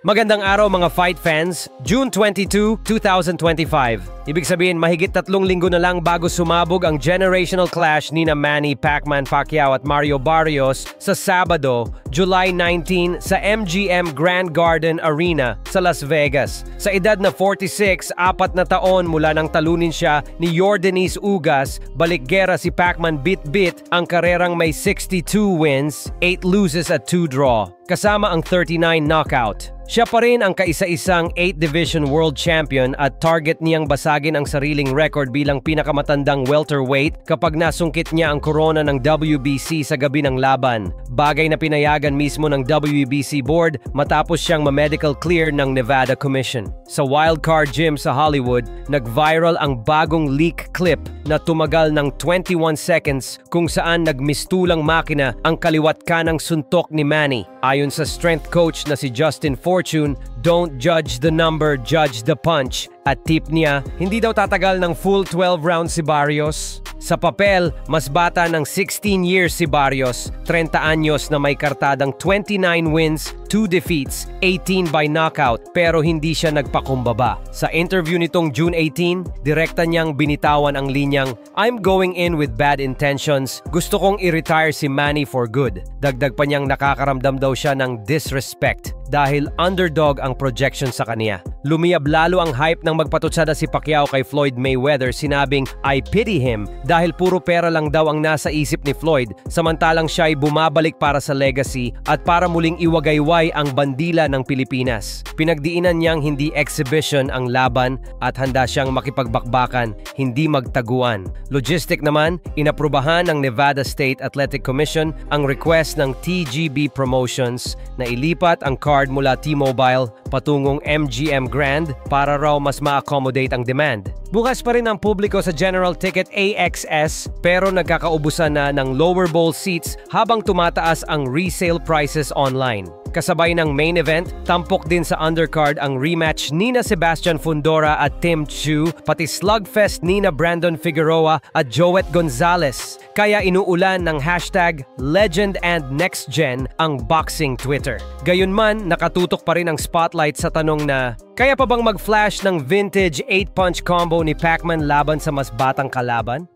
Magandang araw mga fight fans, June 22, 2025. Ibig sabihin mahigit 3 linggo na lang bago sumabog ang generational clash nina Manny Pacquiao at Mario Barrios sa Sabado, July 19 sa MGM Grand Garden Arena sa Las Vegas. Sa edad na 46, 4 na taon mula nang talunin siya ni Yordenis Ugas, balikgera si Pacman bit-bit ang karerang may 62 wins, 8 loses at 2 draw, kasama ang 39 knockout. Siya pa rin ang kaisa-isang 8 Division World Champion at target niyang basagin ang sariling record bilang pinakamatandang welterweight kapag nasungkit niya ang korona ng WBC sa gabi ng laban. Bagay na pinayagan mismo ng WBC board matapos siyang ma-medical clear ng Nevada Commission. Sa Wildcard Gym sa Hollywood, nag-viral ang bagong leak clip na tumagal ng 21 seconds kung saan nagmistulang makina ang kaliwat kanang suntok ni Manny. Ayon sa strength coach na si Justin Fortune, don't judge the number, judge the punch. At tip niya, hindi daw tatagal ng full 12 rounds si Barrios. Sa papel, mas bata ng 16 years si Barrios, 30 anyos na may kartadang 29 wins, 2 defeats, 18 by knockout, pero hindi siya nagpakumbaba. Sa interview nitong June 18, direkta niyang binitawan ang linyang, "I'm going in with bad intentions. Gusto kong i-retire si Manny for good." Dagdag pa niyang nakakaramdam daw siya ng disrespect dahil underdog ang projection sa kanya. Lumiyab lalo ang hype ng magpatutsada si Pacquiao kay Floyd Mayweather, sinabing, "I pity him," dahil puro pera lang daw ang nasa isip ni Floyd, samantalang siya ay bumabalik para sa legacy at para muling iwagayway ang bandila ng Pilipinas. Pinagdiinan niyang hindi exhibition ang laban at handa siyang makipagbakbakan, hindi magtaguan. Logistic naman, inaprubahan ng Nevada State Athletic Commission ang request ng TGB Promotions na ilipat ang card mula T-Mobile patungong MGM Grand para raw mas ma-accommodate ang demand. Bukas pa rin ang publiko sa General Ticket AXS pero nagkakaubusan na ng lower bowl seats habang tumataas ang resale prices online. Kasabay ng main event, tampok din sa undercard ang rematch nina Sebastian Fundora at Tim Tszyu, pati slugfest nina Brandon Figueroa at Joet Gonzalez. Kaya inuulan ng hashtag #LegendAndNextGen ang boxing Twitter. Gayunman, nakatutok pa rin ang spotlight sa tanong na, kaya pa bang mag-flash ng vintage 8-punch combo ni Pacman laban sa mas batang kalaban?